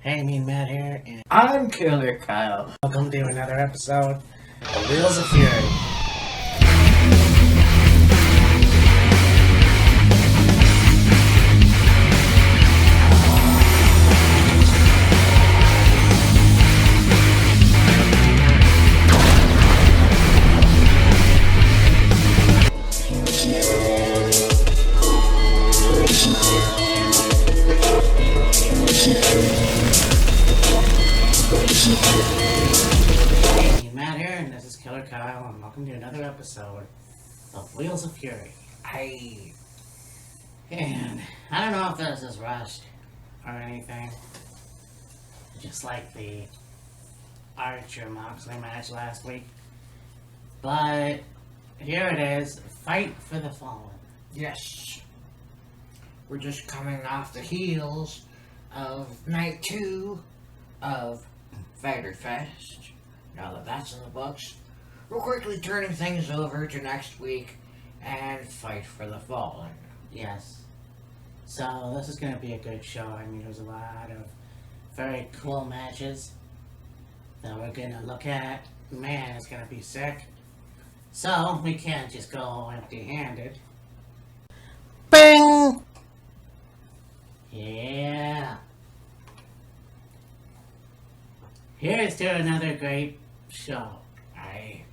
Hey, me and Matt here, and I'm Killer Kyle. Welcome to another episode of Wheels of Fury. Hey, Matt here, and this is Killer Kyle, and welcome to another episode of Wheels of Fury. And I don't know if this is rushed or anything, just like the Archer-Moxley match last week, but here it is, Fight for the Fallen. Yes. We're just coming off the heels of night 2 of Fighter Fest. Now that that's in the books, we're quickly turning things over to next week and Fight for the Fallen. Yes. So this is going to be a good show. I mean, there's a lot of very cool matches that we're going to look at. Man, it's going to be sick. So we can't just go empty-handed. Bing! Yeah. Here's to another great show. Aye.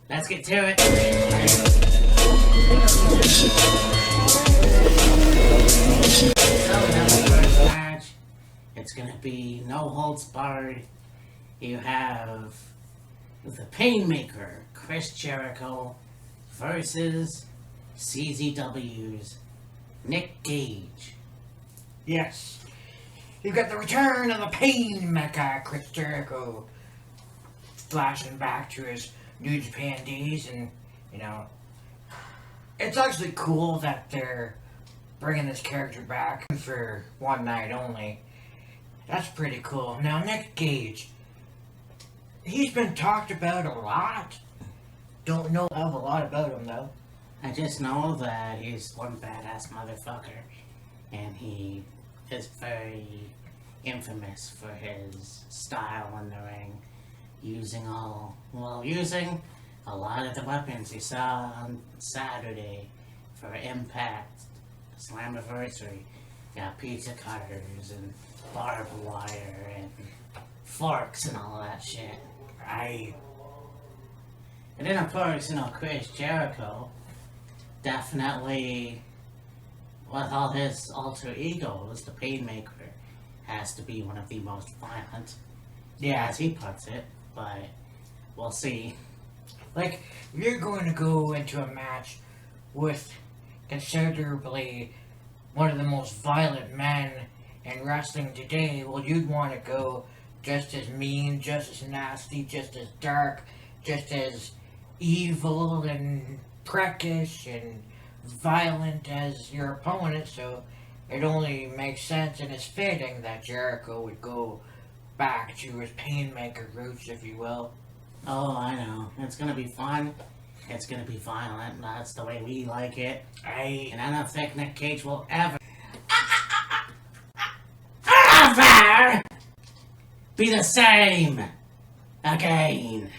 Let's get to it. So we have the first match. It's gonna be no holds barred. You have the Painmaker, Chris Jericho, versus CZW's Nick Gage. Yes. You've got the return of the Pain Mecha, Chris Jericho, flashing back to his New Japan days, and, you know, it's actually cool that they're bringing this character back for one night only. That's pretty cool. Now, Nick Gage, he's been talked about a lot. Don't know a lot about him, though. I just know that he's one badass motherfucker, and he is very infamous for his style in the ring, using a lot of the weapons you saw on Saturday for Impact Slammiversary. Got pizza cutters and barbed wire and forks and all that shit. I And then of course, Chris Jericho, definitely, with all his alter egos, the Painmaker has to be one of the most violent, as he puts it, but we'll see. Like, you're going to go into a match with considerably one of the most violent men in wrestling today. Well, you'd want to go just as mean, just as nasty, just as dark, just as evil and prickish and violent as your opponent, so it only makes sense and it's fitting that Jericho would go back to his Painmaker roots, if you will. Oh, I know. It's gonna be fun. It's gonna be violent. That's the way we like it. And I don't think Nick Cage will ever be the same again.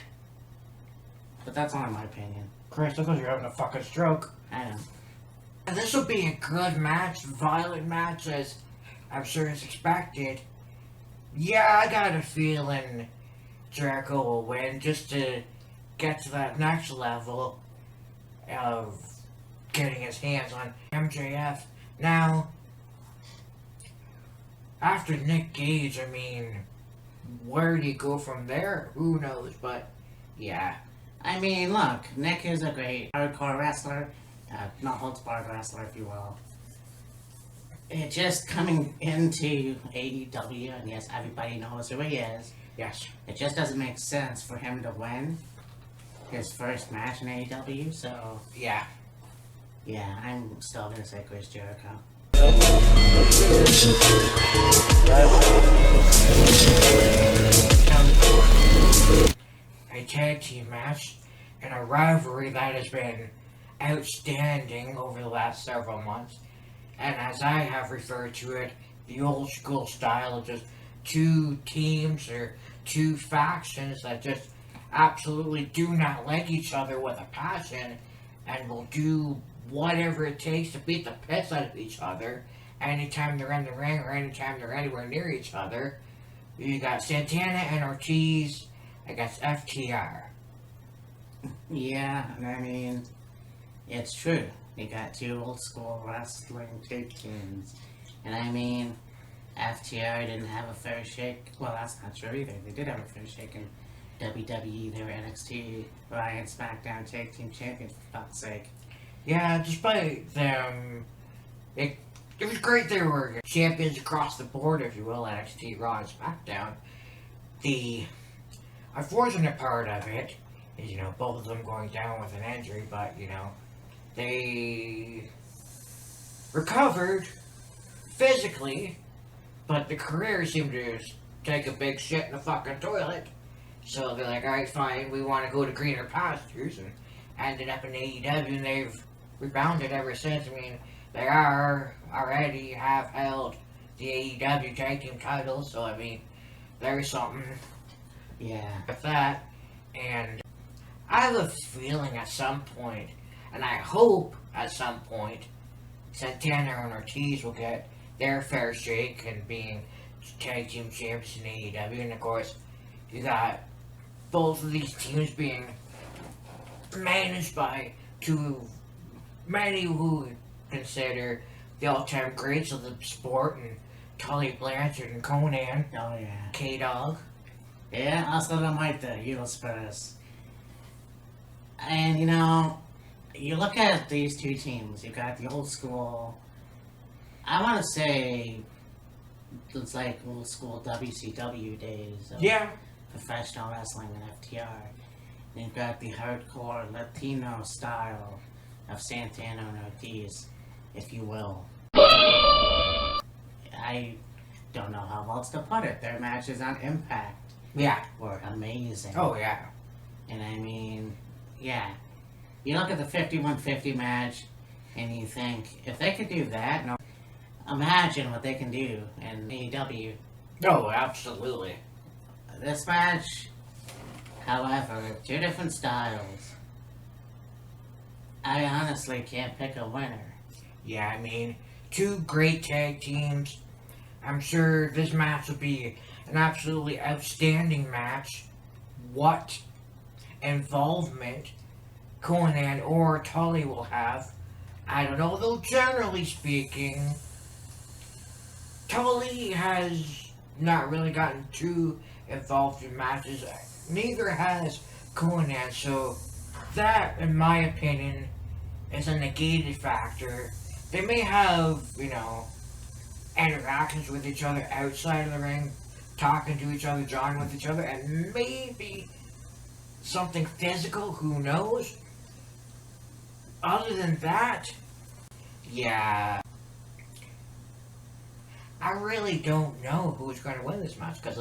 But that's only my opinion. Chris, look like you're having a fucking stroke. I know. This will be a good match, violent match, as I'm sure is expected. Yeah, I got a feeling Jericho will win just to get to that next level of getting his hands on MJF. Now, after Nick Gage, I mean, where do you go from there? Who knows, but yeah. I mean, look, Nick is a great hardcore wrestler, no holds barred wrestler, if you will. It just coming into AEW, and yes, everybody knows who he is. Yes. It just doesn't make sense for him to win his first match in AEW, so Yeah. yeah, I'm still gonna say Chris Jericho. A tag team match and a rivalry that has been outstanding over the last several months. And as I have referred to it, the old school style of just two teams or two factions that just absolutely do not like each other with a passion and will do whatever it takes to beat the piss out of each other anytime they're in the ring or anytime they're anywhere near each other. You got Santana and Ortiz against FTR. Yeah, I mean, it's true. You got two old school wrestling tag teams. And I mean, FTR didn't have a fair shake. Well, that's not true either. They did have a fair shake in WWE. They were NXT, Raw, and SmackDown Tag Team Champions, for fuck's sake. Yeah, despite them, it was great they were champions across the board, if you will, NXT, Raw, and SmackDown. The unfortunate part of it is, both of them going down with an injury, but, they recovered physically, but the career seemed to take a big shit in the fucking toilet. So they're like, alright, fine, we want to go to greener pastures, and ended up in AEW, and they've rebounded ever since. I mean, they already have held the AEW tag team titles, so I mean, there's something with that. And I have a feeling at some point, and I hope at some point, Santana and Ortiz will get their fair shake and being tag team champions in AEW. And of course, you got both of these teams being managed by two many who consider the all-time greats of the sport, and Tully Blanchard and Conan. Oh, yeah. K-Dog. Yeah, also don't like the WHEELZ. And, you look at these two teams. You got the old school, I want to say, it's like old school WCW days of professional wrestling and FTR. And you've got the hardcore Latino style of Santana and Ortiz, if you will. I don't know how else to put it. Their matches on Impact were amazing. Oh, yeah. And I mean, yeah. You look at the 51-50 match, and you think, if they could do that, imagine what they can do in AEW. Oh, absolutely. This match, however, two different styles. I honestly can't pick a winner. Yeah, I mean, two great tag teams. I'm sure this match will be an absolutely outstanding match. What involvement Conan or Tully will have, I don't know, though generally speaking, Tully has not really gotten too involved in matches. Neither has Conan, so that, in my opinion, is a negated factor. They may have, interactions with each other outside of the ring, talking to each other, jawing with each other, and maybe something physical, who knows? Other than that, yeah, I really don't know who's going to win this match, because,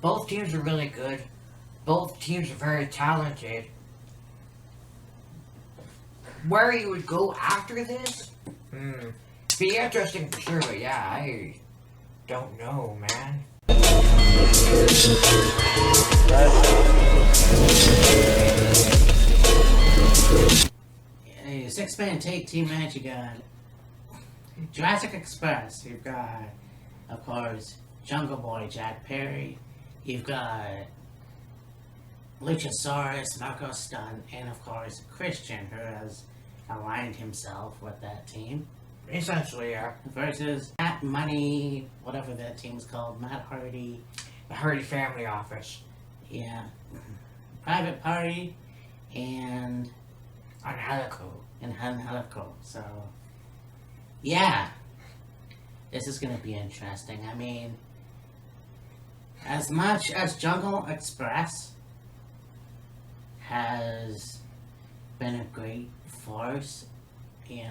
both teams are really good, both teams are very talented. Where you would go after this? Be interesting for sure, but yeah, I don't know, man. A 6-man tag team match, you got Jurassic Express. You've got, of course, Jungle Boy Jack Perry. You've got Luchasaurus, Marco Stunt, and of course Christian, who has aligned himself with that team. Essentially, yeah. Versus Matt Money, whatever that team's called, Matt Hardy. The Hardy Family Office. Yeah. Private Party, and Angelico. So, yeah. This is going to be interesting. I mean, as much as Jungle Express has been a great force,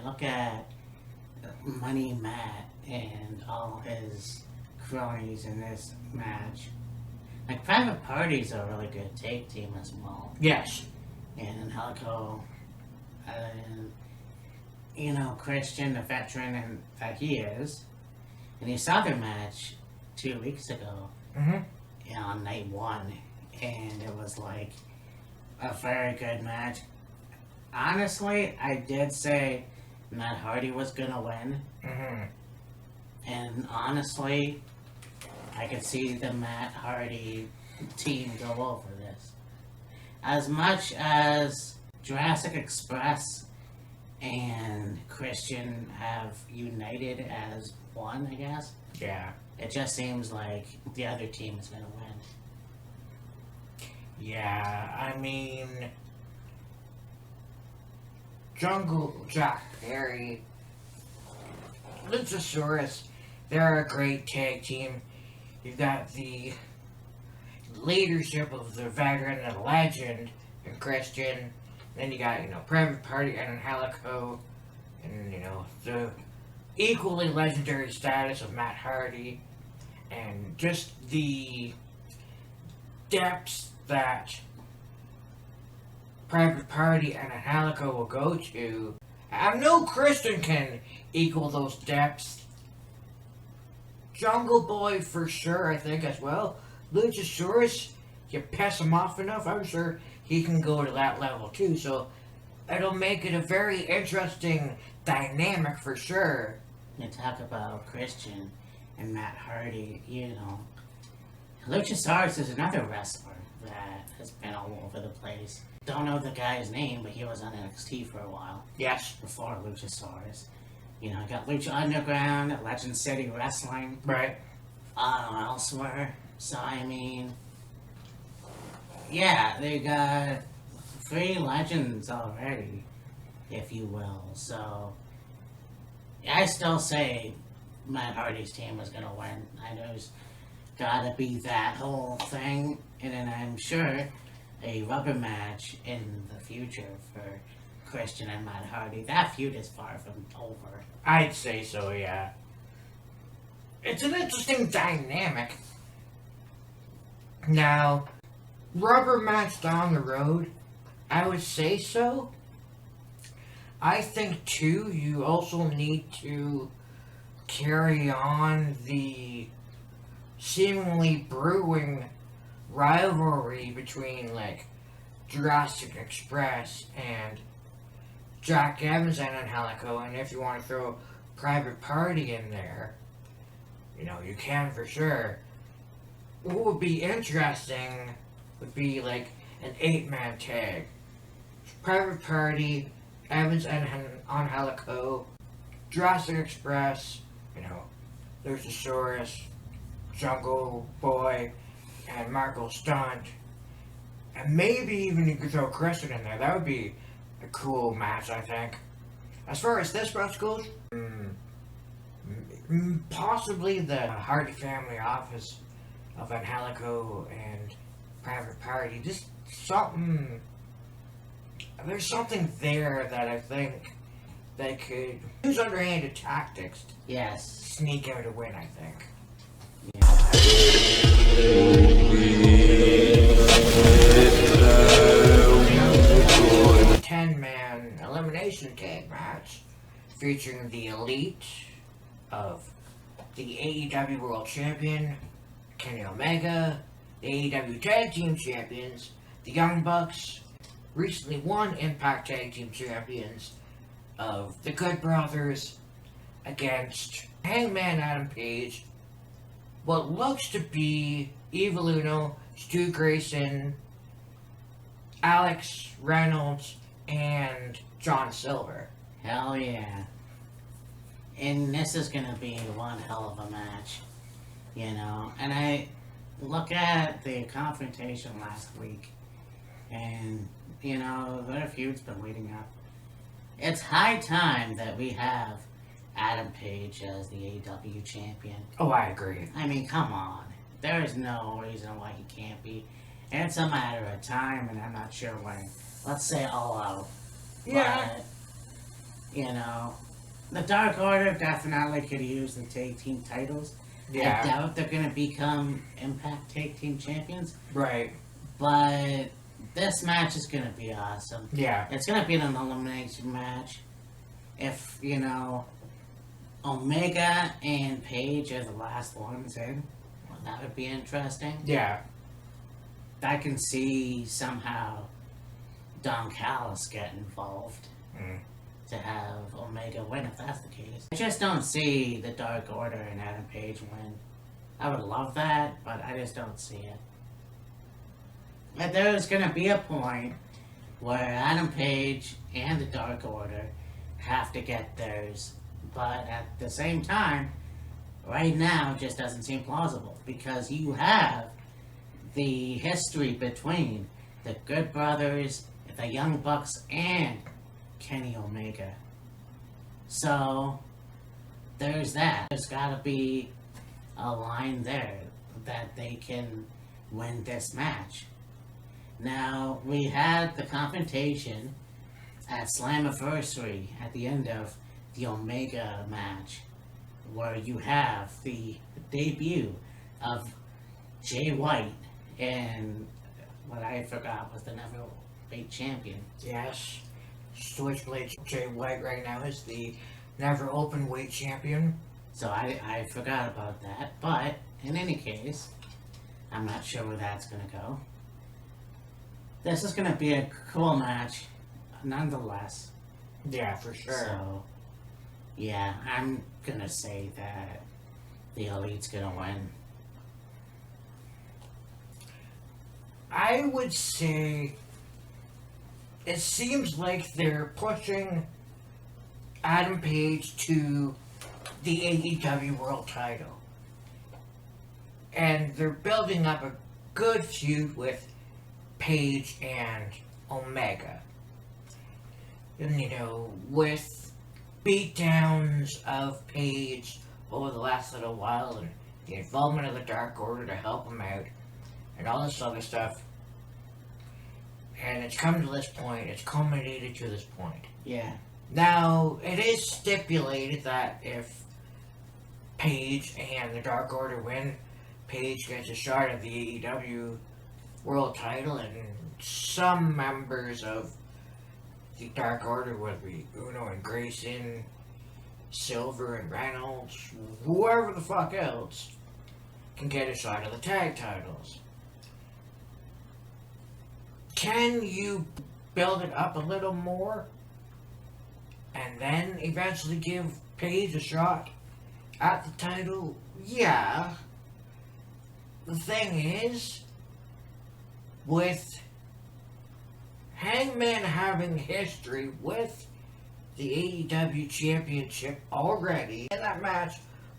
look at Money Matt and all his cronies in this match. Like, Private Party's a really good tag team as well. Yes. And Angelico, and, you know, Christian, the veteran and that he is. And you saw their match 2 weeks ago on night one, and it was like a very good match. Honestly, I did say Matt Hardy was gonna win, and honestly, I could see the Matt Hardy team go over this. As much as Jurassic Express and Christian have united as one, I guess. Yeah. It just seems like the other team is gonna win. Yeah, I mean, Jungle Jack Perry, Luchasaurus, they're a great tag team. You've got the leadership of the veteran and legend and Christian. Then you got, Private Party and Angelico, and, the equally legendary status of Matt Hardy, and just the depths that Private Party and Angelico will go to. I know Christian can equal those depths. Jungle Boy for sure, I think, as well. Luchasaurus, you piss him off enough, I'm sure he can go to that level too, so it'll make it a very interesting dynamic for sure. You talk about Christian and Matt Hardy, Luchasaurus is another wrestler that has been all over the place. Don't know the guy's name, but he was on NXT for a while. Yes. Before Luchasaurus. I got Lucha Underground at Legend City Wrestling. Right. Elsewhere. So, I mean, yeah, they got 3 legends already, if you will. So, I still say Matt Hardy's team is going to win. I know there's got to be that whole thing. And then I'm sure a rubber match in the future for Christian and Matt Hardy. That feud is far from over. I'd say so, yeah. It's an interesting dynamic. Now, rubber match down the road, I would say so. I think, too, you also need to carry on the seemingly brewing rivalry between, Jurassic Express and Jack Evans and Angelico, and if you want to throw Private Party in there, you can for sure. What would be interesting would be an 8-man tag. Private Party, Evans and Angelico, Jurassic Express, Luchasaurus, Jungle Boy, and Marco Stunt. And maybe even you could throw Christian in there. That would be a cool match, I think. As far as this match goes, possibly the Hardy family office of Angelico and Private Party. Just something. There's something there that I think they could use underhanded tactics. Yes. Sneak out a win, I think. A 10-man elimination tag match featuring the Elite of the AEW World Champion, Kenny Omega, the AEW Tag Team Champions, the Young Bucks, recently won Impact Tag Team Champions of the Good Brothers against Hangman Adam Page, what looks to be Evil Uno, Stu Grayson, Alex Reynolds, and John Silver. Hell yeah. And this is gonna be one hell of a match, And I look at the confrontation last week, and, their feud's been leading up. It's high time that we have Adam Page as the AEW champion. Oh, I agree. I mean, come on. There is no reason why he can't be. And it's a matter of time, and I'm not sure when. Let's say All Out. Yeah. But, The Dark Order definitely could use the tag team titles. I Yeah. doubt they're gonna become Impact Tag Team Champions, Right. but this match is gonna be awesome. Yeah. It's gonna be an elimination match. If, Omega and Paige are the last ones in, well, that would be interesting. Yeah. I can see somehow Don Callis get involved to have Omega win if that's the case. I just don't see the Dark Order and Adam Page win. I would love that, but I just don't see it. But there's gonna be a point where Adam Page and the Dark Order have to get theirs, but at the same time, right now it just doesn't seem plausible because you have the history between the Good Brothers, the Young Bucks, and Kenny Omega. So there's that. There's gotta be a line there that they can win this match. Now, we had the confrontation at Slammiversary at the end of the Omega match, where you have the debut of Jay White and what I forgot was the Never-Weight Champion. Yes. Switchblade Jay White right now is the never open weight champion. So I forgot about that, but in any case, I'm not sure where that's gonna go. This is gonna be a cool match, nonetheless. Yeah, for sure. So, yeah, I'm gonna say that the Elite's gonna win. I would say it seems like they're pushing Adam Page to the AEW World Title. And they're building up a good feud with Page and Omega. And, with beatdowns of Page over the last little while and the involvement of the Dark Order to help him out and all this other stuff. And it's come to this point, it's culminated to this point. Yeah. Now, it is stipulated that if Page and the Dark Order win, Page gets a shot at the AEW World Title, and some members of the Dark Order, whether it be Uno and Grayson, Silver and Reynolds, whoever the fuck else, can get a shot at the tag titles. Can you build it up a little more and then eventually give Page a shot at the title? Yeah. The thing is, with Hangman having history with the AEW Championship already, in that match,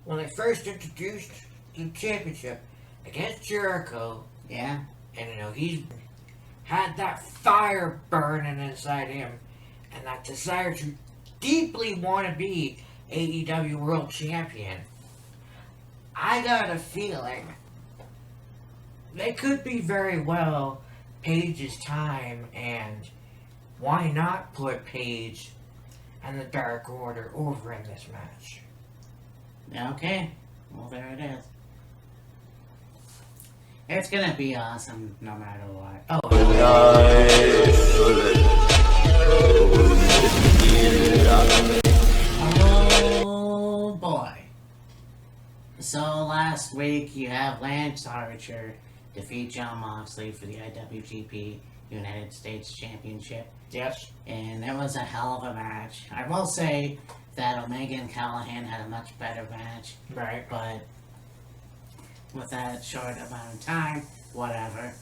when they first introduced the championship against Jericho, Yeah. and he's had that fire burning inside him, and that desire to deeply want to be AEW World Champion. I got a feeling they could be very well Page's time, and why not put Page and the Dark Order over in this match? Okay. Well, there it is. It's gonna be awesome no matter what. Oh boy. So last week you have Lance Archer defeat Jon Moxley for the IWGP United States Championship. Yes. And it was a hell of a match. I will say that Omega and Callahan had a much better match. Right. But with that short amount of time, whatever.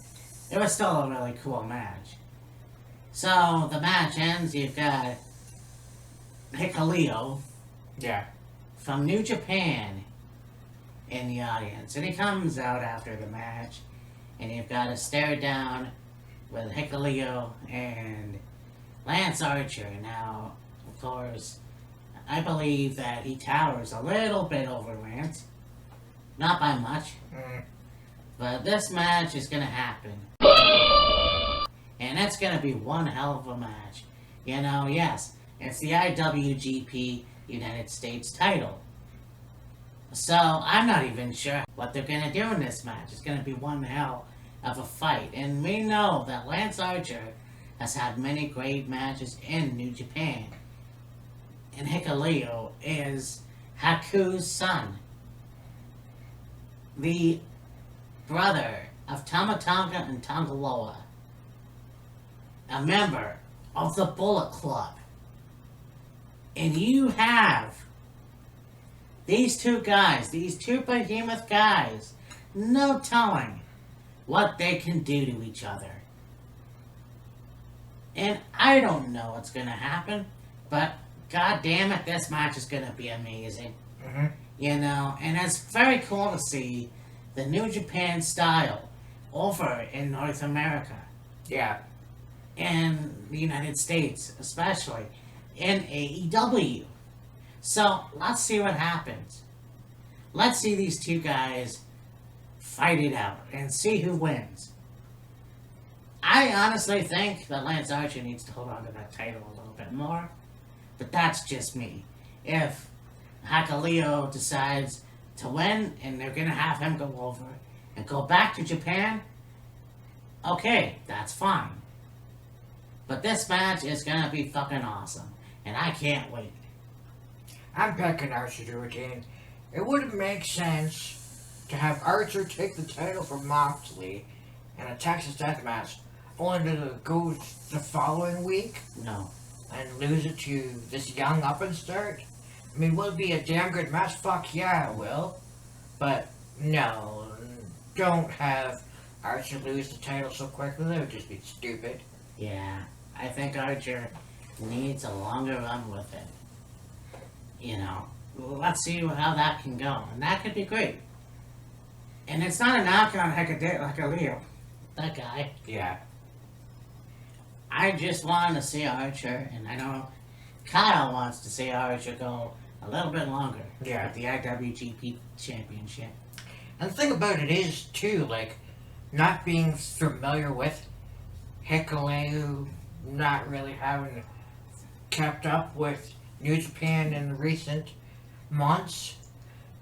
It was still a really cool match. So the match ends, you've got Hikuleo Yeah. from New Japan in the audience. And he comes out after the match, and you've got a stare down with Hikuleo and Lance Archer. Now, of course, I believe that he towers a little bit over Lance. Not by much. But this match is going to happen. And it's going to be one hell of a match. Yes, it's the IWGP United States title. So I'm not even sure what they're gonna do in this match. It's gonna be one hell of a fight. And we know that Lance Archer has had many great matches in New Japan. And Hikuleo is Haku's son. The brother of Tama Tonga and Tongaloa. A member of the Bullet Club. And you have these two guys, these two behemoth guys, no telling what they can do to each other. And I don't know what's going to happen, but god damn it, this match is going to be amazing. Mm-hmm. You know, and it's very cool to see the New Japan style over in North America. Yeah. In the United States, especially in AEW. So let's see what happens. Let's see these two guys fight it out and see who wins. I honestly think that Lance Archer needs to hold on to that title a little bit more, but that's just me. If Hikuleo decides to win and they're gonna have him go over and go back to Japan, okay, that's fine. But this match is gonna be fucking awesome, and I can't wait. I'm picking Archer to retain. It wouldn't make sense to have Archer take the title from Moxley in a Texas Death Match, only to go the following week No. and lose it to this young up and start. I mean, will it be a damn good match? Fuck yeah, it will. But no, don't have Archer lose the title so quickly. That would just be stupid. Yeah, I think Archer needs a longer run with it. You know, let's see how that can go. And that could be great. And it's not a knock on Hikuleo. That guy. Yeah. I just want to see Archer, and I know Kyle wants to see Archer go a little bit longer. Yeah. With the IWGP Championship. And the thing about it is, too, like, not being familiar with Hikuleo, not really having kept up with New Japan in recent months,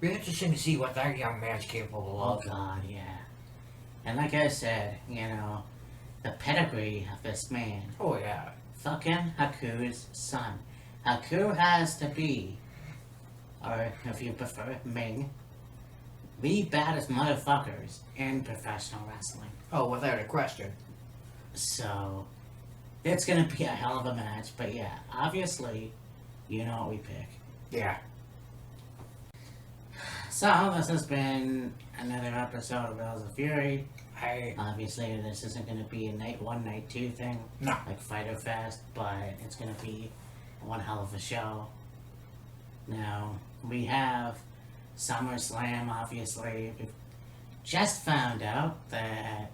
be interesting to see what that young man's capable Oh of. god, yeah. And like I said, you know, the pedigree of this man. Oh, yeah. Fucking Haku's son. Haku has to be, or if you prefer, Ming, the baddest motherfuckers in professional wrestling. Oh, without a question. So, it's gonna be a hell of a match, but yeah, obviously, you know what we pick. Yeah. So, this has been another episode of Wheels of Fury. I... Obviously, this isn't gonna be a night one, night two thing. No. Like Fighter Fest, but it's gonna be one hell of a show. Now, we have SummerSlam, obviously. We've just found out that,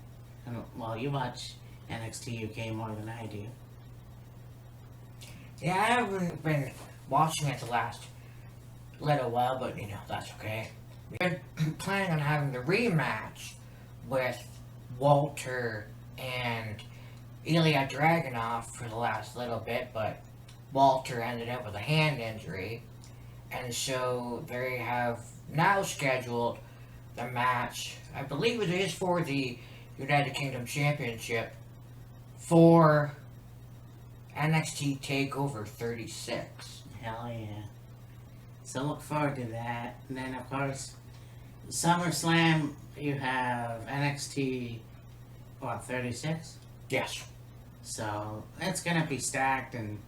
well, you watch NXT UK more than I do. Yeah, I haven't been watching it the last little while, but, you know, that's okay. We've been planning on having the rematch with Walter and Ilya Dragunov for the last little bit, but Walter ended up with a hand injury, and so they have now scheduled the match, I believe it is for the United Kingdom Championship, for NXT TakeOver 36. Hell yeah. So look forward to that. And then, of course, SummerSlam, you have NXT, what, 36? Yes. So it's gonna be stacked, and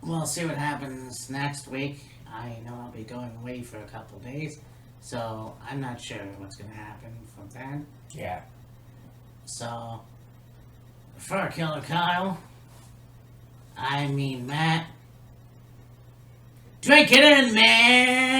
we'll see what happens next week. I know I'll be going away for a couple days, so I'm not sure what's gonna happen from then. Yeah. So, for Killer Kyle, I mean Matt, drink it in, man!